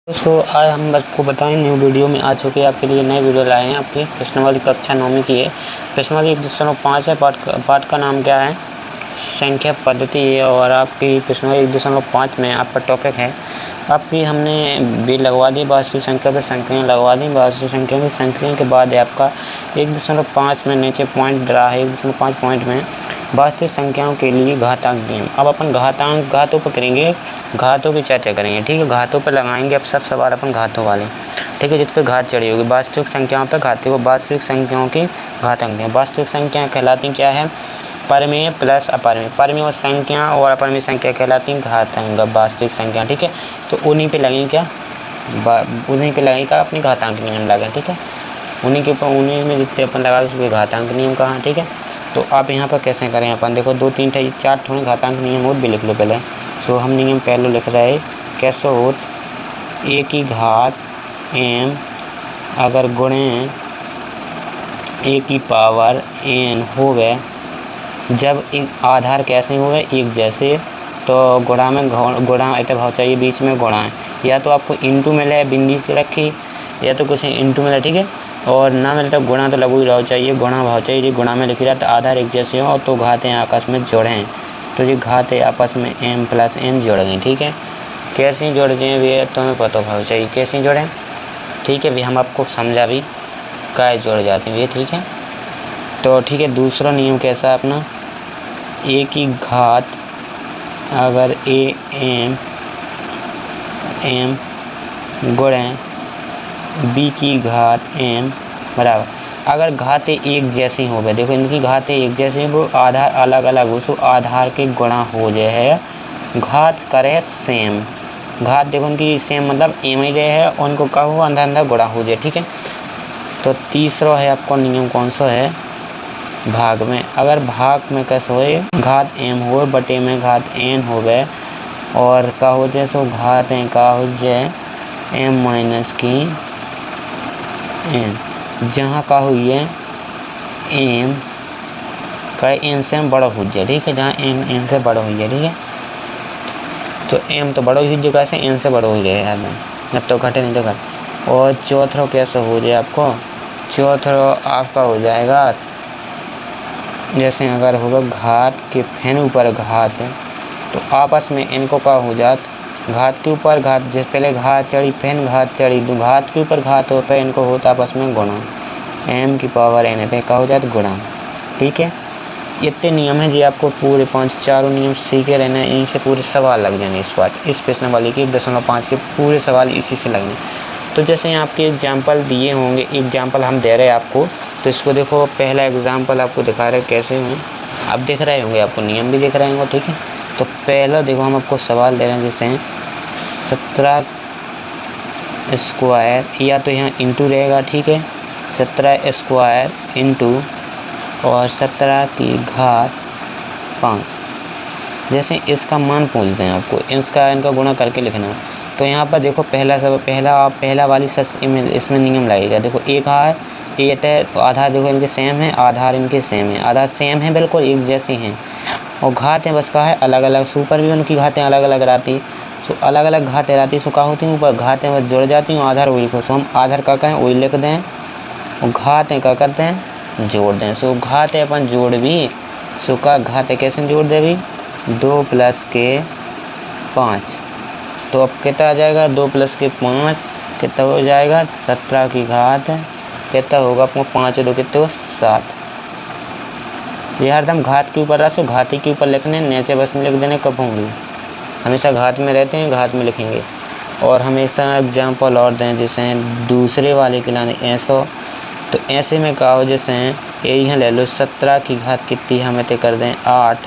दोस्तों आज हम आपको बताएं न्यू वीडियो में आ चुके आपके लिए नए वीडियो लाए हैं। आपकी प्रश्नावली कक्षा 9वीं की है। प्रश्नावली 1.5 है। पाठ का नाम क्या है? संख्या पद्धति है। और आपकी प्रश्नावली 1.5 में आपका टॉपिक है आपकी हमने भी लगवा दी वास्तविक संख्या पर संख्याएँ लगवा दी। वास्तविक संख्या में संख्या के बाद आपका 1.5 में नीचे पॉइंट डरा है। 1.5 पॉइंट में वास्तविक संख्याओं के लिए घातांक नियम। अब अपन घातों पर करेंगे, घातों की चर्चा करेंगे। ठीक है, घातों पर लगाएंगे अब सब सवाल अपन घातों वाले। ठीक है, जिस पे घात चढ़ी होगी वास्तविक संख्याओं पर घाते को वास्तविक संख्याओं की घातांक नियम। वास्तविक संख्याएं कहलाती क्या है? परमेय प्लस अपरमेय। परमेय संख्या और अपरमेय संख्या कहलाती घातांक वास्तविक संख्या। ठीक है, तो उन्हीं पे लगेंगे क्या? उन्हीं पे लगेगा अपनी घातांक नियम लगे। ठीक है, उन्हीं के ऊपर उन्हीं में जितने अपन लगा उसके घातांक नियम कहाँ। ठीक है, तो आप यहाँ पर कैसे करें अपन देखो 2 3 4 थोड़े घातांक नियम और भी लिख लो पहले। सो हम नियम पहले लिख रहे कैसे हो ए की घात एम अगर गुणे ए की पावर एन हो गए जब आधार कैसे हो गए एक जैसे तो गुणा में गुणा इतना भाव चाहिए बीच में गुणा है, या तो आपको इंटू मिले बिंदी से रखी या तो कुछ इंटू मिले। ठीक है, और ना मिले तो गुणा तो लगू ही रहो चाहिए, गुणा भाव चाहिए। गुणा में लिख रहा तो आधार एक जैसे हो तो घातें आपस में जोड़ें तो ये घातें आपस में m प्लस n जोड़ गई। ठीक है, कैसे जोड़ दें वे तो हमें पता भाव चाहिए कैसे जोड़ें। ठीक है, भी हम आपको समझा भी काय जोड़ जाते हैं ये। ठीक है, तो ठीक है दूसरा नियम कैसा है अपना a की घात अगर m गुणे b की घात m बराबर अगर घातें एक जैसी हो गए, देखो इनकी घातें एक जैसी वो आधार अलग अलग हो सो आधार के गुणा हो जाए है घात करे सेम। घात देखो उनकी सेम मतलब एम ही रहे है उनको क्या हो अंदर अंदर गुणा हो जाए। ठीक है, तो तीसरा है आपको नियम कौन सा है? भाग में। अगर भाग में कैसे हो घात एम हो बटे में घात एन हो गए और का हो जाए सो घात है का हो जाए एम माइनस की एन, जहाँ का हुई है एम का एन से बड़ा हो जाए। ठीक है, जहाँ एम एन से बड़ा हो जाए। ठीक है, तो एम तो बड़ा हो जगह से एन से बड़ा हो जाए जब तो घटे नहीं तो घट। और चौथा कैसे हो जाए आपको? चौथा आपका हो जाएगा जैसे अगर होगा घात के फैन ऊपर घात है तो आपस में इनको का हो जात घात के ऊपर घात, जैसे पहले घात चढ़ी फैन घात चढ़ी तो घात के ऊपर घात होता है इनको होता आपस में गुणा m की पावर n है का हो जाता गुणा। ठीक है, इतने नियम हैं जी आपको पूरे 5 नियम सीखे रहना है, इनसे पूरे सवाल लग जाने इस प्रश्नावली के 1.5 के पूरे सवाल इसी से लगने। तो जैसे आपके एग्जाम्पल दिए होंगे, एग्जाम्पल हम दे रहे हैं आपको तो इसको देखो पहला एग्जाम्पल आपको दिखा रहे कैसे हैं आप दिख रहे होंगे, आपको नियम भी दिख रहे होंगे। ठीक है, तो पहला देखो हम आपको सवाल दे रहे हैं जैसे 17 स्क्वायर या तो यहाँ इंटू रहेगा। ठीक है, 17 स्क्वायर इंटू और 17 की घात 5। जैसे इसका मान पूछते हैं आपको इनका गुणा करके लिखना है। तो यहाँ पर देखो पहला वाली इसमें नियम लगेगा। देखो एक है ये तो आधार देखो इनके सेम है, आधार इनके सेम है, आधार सेम है बिल्कुल एक जैसे हैं और घातें बस का है अलग अलग। सुपर भी उनकी घातें अलग अलग रहती सो अलग अलग घातें रहती सो क्या होती हैं ऊपर घातें बस जुड़ जाती हैं आधार वही को सो हम आधार का कहें वही लिख दें और घातें क्या करते हैं जोड़ दें। सो घातें अपन जोड़ भी सो का घातें कैसे जोड़ दे भी 2 + के 5 तो अब कितना आ जाएगा 2 + के 5 कितना हो जाएगा 17 की घात कितना होगा आपको 5 2 कितने हो 7। ये हरदम घात के ऊपर रहा घाती के ऊपर लिखने नीचे बस में लिख देने कब होंगे हमेशा घात में रहते हैं घात में लिखेंगे। और हमेशा एग्जाम्पल और दें जैसे दूसरे वाले के लाने ऐसा तो ऐसे में क्या हो जैसे ये यहाँ ले लो 17 की घात कितनी हमें तय कर दें 8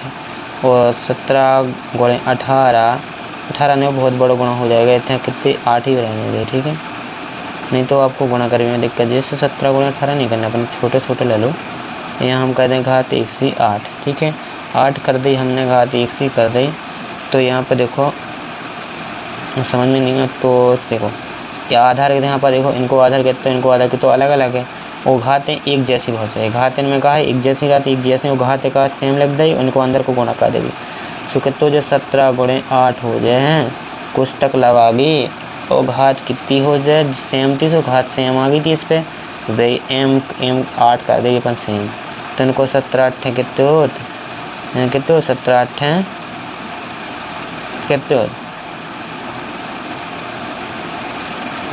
और 17 गुणे 18 नहीं बहुत बड़ा गुणा हो जाएगा इतना कितने 8 ही रहने दे। ठीक है, नहीं तो आपको गुणा करने में दिक्कत जैसे 17 गुणे 18 नहीं करना अपन छोटे छोटे ले लो। यहाँ हम कर दें घात 1 से 8। ठीक है, 8 कर दी हमने घात 1 से कर दी तो यहाँ पे देखो समझ में नहीं है तो देखो या आधार यहाँ पर देखो इनको आधार कहते हैं इनको आधार के तो अलग अलग है और घातें एक जैसी बहुत चाहिए। घातें में कहा है एक जैसी घात एक जैसी वो घातें का सेम लग जाए उनको अंदर को गुणा कर देगी सो कितो जो 17 गुणे 8 हो जाए हैं कुछ तक लगागी और घात कितनी हो जाए सेम थी, तो घात सेम आ गई थी इस पर, भाई एम 8 कर देगी अपन सेम। तो इनको 17 8 कितने हो 17 8 कितने हो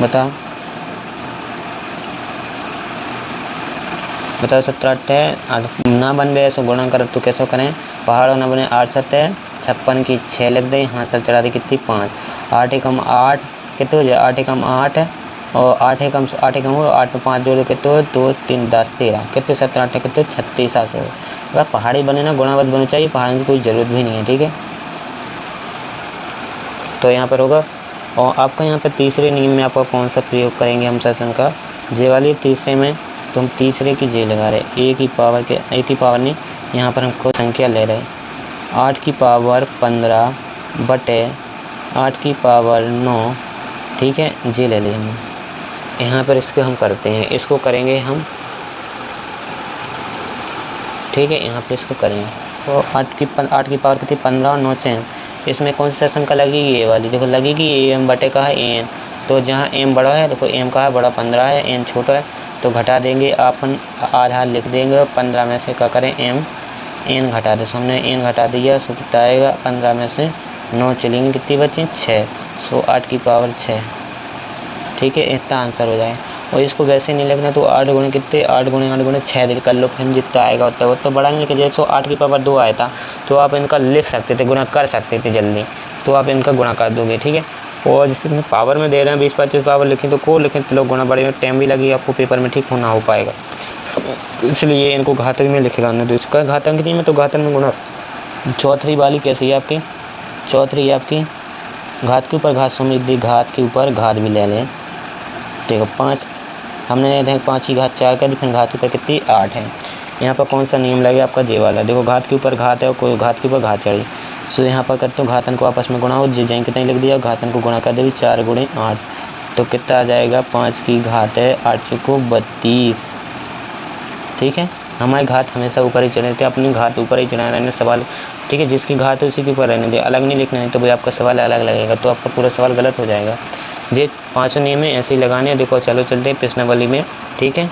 बताओ 17 8 ना बन गए, ऐसा गुणा करो तो कैसे करें, पहाड़ों ना बने 8 7 56 की 6 लग गई, हाँ सर चढ़ा दी कितनी 5, 8 एकम 8 कितने हो जाए 8 एकम 8 और 8 एकम हो 8 में 5 जोड़े कितने हो 2 3 10 13 कितने 17 8 कितने 36 700। अगर पहाड़ी बने ना गुणावत बनना चाहिए, पहाड़ी की कोई ज़रूरत भी नहीं है, ठीक है। तो यहाँ पर होगा, और आपका यहाँ पर तीसरे नियम में आपका कौन सा प्रयोग करेंगे हम सेशन का, जे वाली तीसरे में, तो हम तीसरे की जे लगा रहे, एक ही पावर नहीं, यहाँ पर हमको संख्या ले रहे 8 की पावर 15 बटे 8 की पावर 9, ठीक है, जे ले लेंगे। यहाँ पर इसको हम करते हैं, इसको करेंगे हम, ठीक है, यहाँ पर इसको करेंगे। तो 8 की पावर कितनी 15 और 9 से, इसमें कौन सा संख्या लगेगी, ये वाली देखो लगेगी, एम बटे का है एन, तो जहाँ एम बड़ा है देखो एम का है बड़ा 15 है, एन छोटा है, तो घटा देंगे अपन आधार लिख देंगे, 15 में से क्या करें एन घटा दे, हमने एन घटा दिया, सो कितना आएगा 15 में से 9 चलेंगे कितनी बची 6, सो 8 की पावर 6, ठीक है, इतना आंसर हो जाए। और इसको वैसे नहीं लिखना, तो 8 गुणे कितने 8 गुणे 6 दिल कर लो, फिर जितना आएगा उतना वो तो बड़ा नहीं लिखे, जैसे 8 की पावर 2 आया था तो आप इनका लिख सकते थे, गुणा कर सकते थे जल्दी, तो आप इनका गुणा कर दोगे, ठीक है। और जिससे पावर में दे रहे हैं 20 25 पावर लिखें तो को लिखें तो लोग गुणा बड़े में टाइम भी लगी आपको पेपर में, ठीक होना हो पाएगा, इसलिए इनको घातक में लिखेगा नहीं, तो इसका घातक नहीं में तो घातक में गुणा। चौथी वाली कैसी है आपकी, चौथी आपकी घात के ऊपर घात समझ दी, घात के ऊपर घात भी ले लें, देखो 5 हमने देखो 5 की घात 4 कर दी, फिर घात के ऊपर कितनी 8 है। यहाँ पर कौन सा नियम लगेगा आपका जे वाला, देखो घात के ऊपर घात है और कोई घात के ऊपर घात चढ़ी, सो यहाँ पर करते हो घातन को आपस में गुणा हो, जे कितना लिख दिया, घातन को गुणा कर दे 4 गुणे 8, तो कितना आ जाएगा 5 की घात है 8 चौको 32, ठीक है। हमारे घात हमेशा ऊपर ही चढ़े थे, अपनी घात ऊपर ही चढ़ा रहने सवाल, ठीक है, जिसकी घात है उसी के ऊपर रहने दे, अलग नहीं लिखना है, तो भाई आपका सवाल अलग लगेगा, तो आपका पूरा सवाल गलत हो जाएगा। ये 5 नियम में ऐसे ही लगाने हैं, देखो चलो चलते हैं प्रश्नावली में, ठीक है।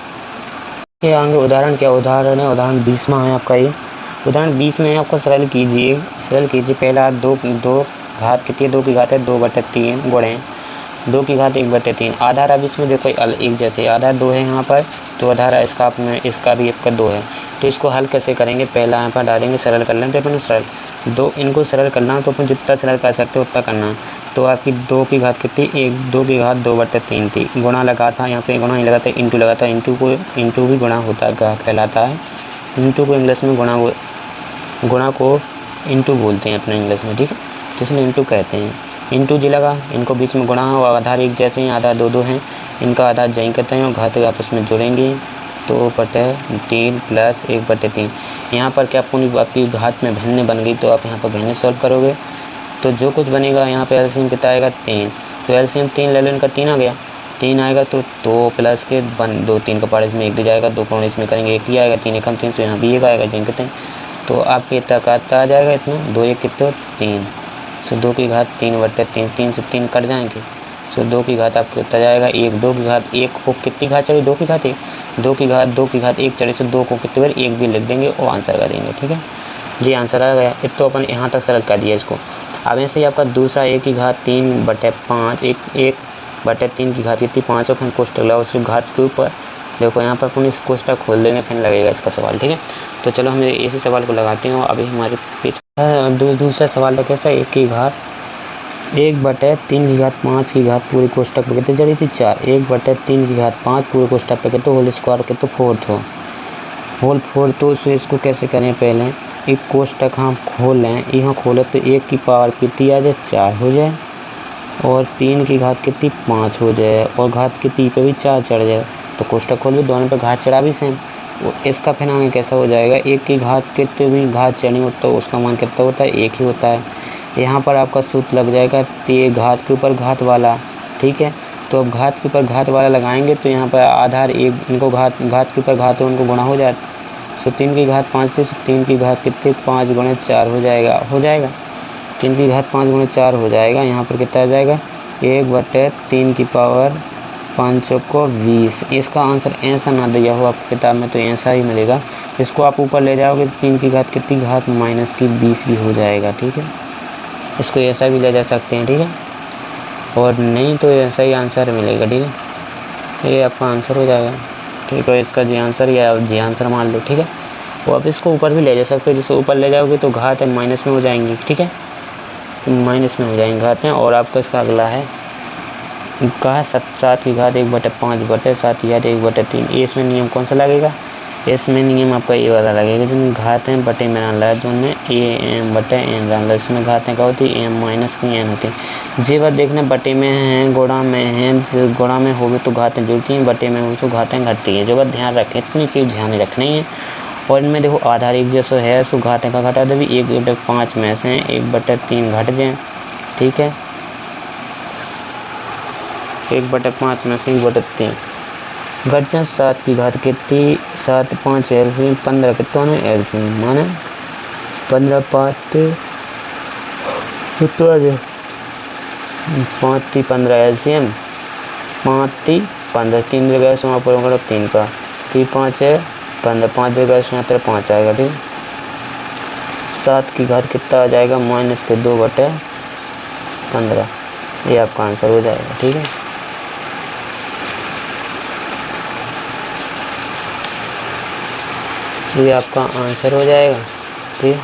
ये आगे उदाहरण क्या उदाहरण है, उदाहरण 20 में है आपका, ये उदाहरण 20 में आपको सरल कीजिए, पहला 2 घात कितनी है 2 की घात है 2/3 गुणे 2 की घात 1/3, आधार अब इसमें देखो एक जैसे आधार 2 है यहाँ पर, तो आधार इसका अपने इसका भी आपका 2 है, तो इसको हल कैसे करेंगे, पहला यहाँ पर डालेंगे सरल कर लेते अपन सरल, 2 इनको सरल करना तो अपन जितना सरल कर सकते हो उतना करना, तो आपकी 2 की घात कितनी 2 की घात 2/3 थी, गुणा लगा था यहाँ पे, गुणा नहीं लगा था इंटू लगा था, इंटू भी गुणा होता है कहलाता है, इंटू को इंग्लिश में गुणा को इंटू बोलते हैं अपने इंग्लिश में, ठीक है, तो इसलिए इंटू कहते हैं, इंटू जी लगा, इनको बीच में गुणा और आधार एक जैसे हैं, आधार 2 हैं, इनका आधार जैन कहते हैं और घात आपस में जोड़ेंगे, 2/3 प्लस 1/3, यहाँ पर क्या आपकी घात में भिन्न बन गई, तो आप यहाँ पर भिन्न सॉल्व करोगे, तो जो कुछ बनेगा यहाँ पे एलसीएम कितना आएगा 3, तो एलसीएम 3 ले लो, इनका 3 आ गया, 3 आएगा तो 2 प्लस के 2 3 का पार्ट इसमें 1 दे जाएगा, 2 पाउंड इसमें करेंगे 1 ही आएगा, 3 एकम 3, तो यहाँ भी 1 आएगा जिन कहते हैं, तो आपके तक आ जाएगा इतना 2 1 कितने 3, सो 2 की घात 3/3, 3 से 3 कट जाएंगे, सो 2 की घात आपको कितना जाएगा 1, 2 की घात 1 को कितनी घात चढ़ी 2 की घात 1, 2 की घात 1 चढ़े, तो 2 को कितने बार 1 भी लिख देंगे और आंसर कर देंगे, ठीक है जी, आंसर आ गया। तो अपन यहाँ तक सरल कर दिया इसको। अब ऐसे ही आपका दूसरा 1 की घात 3/5, 1/3 की घात कितनी 5 और फिर कोष्टक लगाओ, उस घात के ऊपर देखो यहाँ पर अपन इस कोष्टक खोल देंगे, फिर लगेगा इसका सवाल, ठीक है। तो चलो हम इसी सवाल को लगाते हैं, अभी हमारे पीछे दूसरा सवाल था कैसा 1 की घात 1/3 की घात 5 की घात पूरे कोष्टक पे कितने चढ़ी थी 4, 1/3 की घात 5 पूरे कोष्टक पे कितने होल स्क्वायर कितने 4 हो होल 4, तो इसको कैसे करें, पहले एक कोष्टक हम खोल लें, यहाँ खोले तो 1 की पावर कितनी आ जाए 4 हो जाए, और 3 की घात कितनी 5 हो जाए, और घात कितनी पे भी 4 चढ़ जाए, तो कोष्टक खोल भी दोनों पे घात चढ़ा भी सेम, इसका फिर आगे कैसा हो जाएगा 1 की घात कितने भी घात चढ़ी हो तो उसका मान कितना होता है 1 ही होता है। यहाँ पर आपका सूत्र लग जाएगा घात के ऊपर घात वाला, ठीक है। तो अब घात के ऊपर घात वाला लगाएंगे तो यहाँ पर आधार एक इनको घात के ऊपर घात है उनको गुणा हो जाए, सो 3 की घात 5 थी, 3 की घात कितने 5 गुणे 4 हो जाएगा 3 की घात 5 गुणे 4 हो जाएगा, यहाँ पर कितना आ जाएगा 1/3 की पावर 5 को 20। इसका आंसर ऐसा ना दिया हो आपकी किताब में तो ऐसा ही मिलेगा। इसको आप ऊपर ले जाओगे 3 की घात कितनी घात -20 भी हो जाएगा, ठीक है। इसको ऐसा भी ले जा सकते हैं, ठीक है, और नहीं तो ऐसा ही आंसर मिलेगा, ठीक है। ये आपका आंसर हो जाएगा, ठीक है। इसका जी आंसर या जी आंसर मान लो, ठीक है। वो आप इसको ऊपर भी ले जा सकते हो, जैसे ऊपर ले जाओगे तो घात है माइनस में हो जाएंगी, ठीक है, माइनस में हो जाएंगी घात में। और आपका इसका अगला है कहा 7 की घात 1/5/7 या 1/3। इसमें नियम कौन सा लगेगा? इसमें नियम आपका ये वाला लगेगा जिनमें घातें बटे में डाल रहा है, जो उनमें a/n डाल रहा है। इसमें घातें क्या होती है? m-n होती है। जी बात देखना, बटे में हैं, गुणा में हैं, गुणा में होगी तो घातें जुड़ती हैं, बटे में हो तो घातें घटती हैं। जो बात ध्यान रखें, इतनी चीज़ ध्यान रखनी है। और इनमें देखो आधार एक जैसा है, सो घातें का घटा दे भी 1/5 में से 1/3 घट जाए, ठीक है, 1/5 में से 1/3 घट जाए। 7 की घात कितनी? 7 5 एलसीएम 15 कितना है एलसीएम माने 15 5 कितना है 5 3 15 एलसीएम 5 3 15 3 जगह से वहाँ पर 3 का 3 5 है 15 5 जगह से यहाँ 5 आएगा, ठीक। 7 की घात कितना आ जाएगा? -2/15। ये आपका आंसर हो जाएगा, ठीक है। ये आपका आंसर हो जाएगा, ठीक है।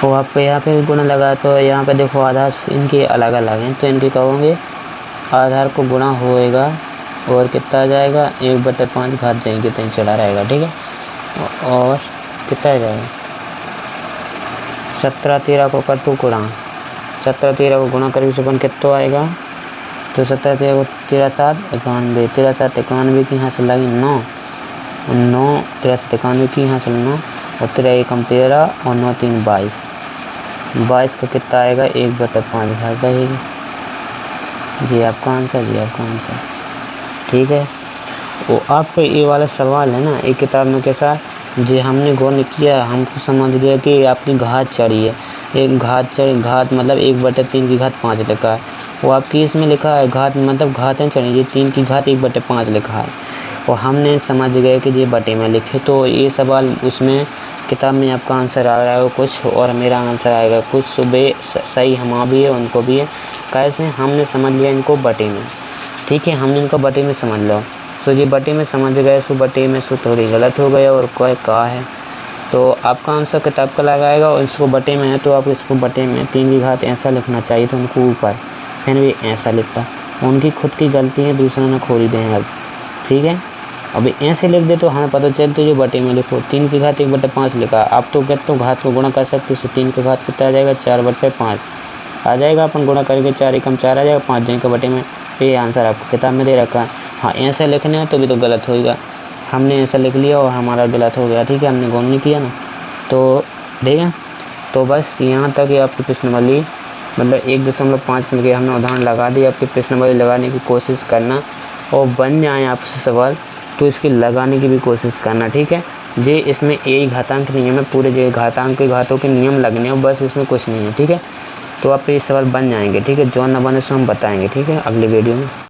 वो आपको यहाँ पे गुणा लगा तो यहाँ पे देखो आधार इनके अलग अलग हैं, तो इनके कहोगे आधार को गुणा होएगा और कितना आ जाएगा 1/5 घात जाएंगे तो चढ़ा रहेगा, ठीक है। और कितना आ जाएगा 17 13 को कर तो गुणा 17 13 को गुणा कर भी कितना आएगा? तो 17 13 को 13 7 91 13 7 91 की यहाँ से लगी 9 9 13 7 91 की यहाँ से 9 और 13 1 13 और 9 3 22 22 का कितना आएगा? 1/5 घात जाएगी। जी आपका आंसर, जी आपका आंसर, ठीक है। वो आपका ये वाला सवाल है ना, एक किताब में कैसा जी हमने गौर नहीं किया, हमको समझ गया कि आपकी घात चढ़ी है। एक घात चढ़ी, घात मतलब 1/3 की घात 5 लिखा है। वो आपकी इसमें लिखा है घात मतलब घातें चढ़ी, ये 3 की घात 1/5 लिखा है और हमने समझ गए कि ये बटे में लिखे। तो ये सवाल उसमें किताब में आपका आंसर आ रहा है कुछ और मेरा आंसर आएगा कुछ, सुबह सही हमारा भी है उनको भी है। कैसे? हमने समझ लिया इनको बटे में, ठीक है, हमने इनको बटे में समझ लो। सो ये बटे में समझ गए, सो बटे में सो थोड़ी गलत हो गया और कोई कहा है तो आपका आंसर किताब का लगाएगा। और इसको बटे में है तो आप इसको बटे में 3 की घात ऐसा लिखना चाहिए तो उनको ऊपर, फिर भी ऐसा लिखता। उनकी खुद की गलती है, दूसरों ने खोरी दे हैं अब, ठीक है। अभी ऐसे लिख दे तो हमें पता चलता जो बटे में लिखो। 3 की घात 1/5 लिखा, आप तो कहते हो घात को गुणा कर सकते हो। 3 की घात कितना आ जाएगा? 4/5 आ जाएगा। अपन गुणा करके 4 एकम 4 आ जाएगा, 5 जाएगा बटे में। ये आंसर आपको किताब में दे रखा है। हाँ ऐसे लिखने हैं तो भी तो गलत होगा, हमने ऐसा लिख लिया और हमारा गलत हो गया, ठीक है, हमने गौर नहीं किया ना, तो ठीक है। तो बस यहाँ तक ही आपकी प्रश्नावली मतलब 1.5 में हमने उदाहरण लगा दी। आपकी प्रश्नावली लगाने की कोशिश करना और बन जाए आपसे सवाल तो इसकी लगाने की भी कोशिश करना, ठीक है। ये इसमें यही घातांक नियम है, पूरे जो घातांक के घातों के नियम लगने हैं, बस इसमें कुछ नहीं है, ठीक है। तो आप ये सवाल बन जाएंगे, ठीक है। जो न बने सो हम बताएंगे, ठीक है, अगले वीडियो में।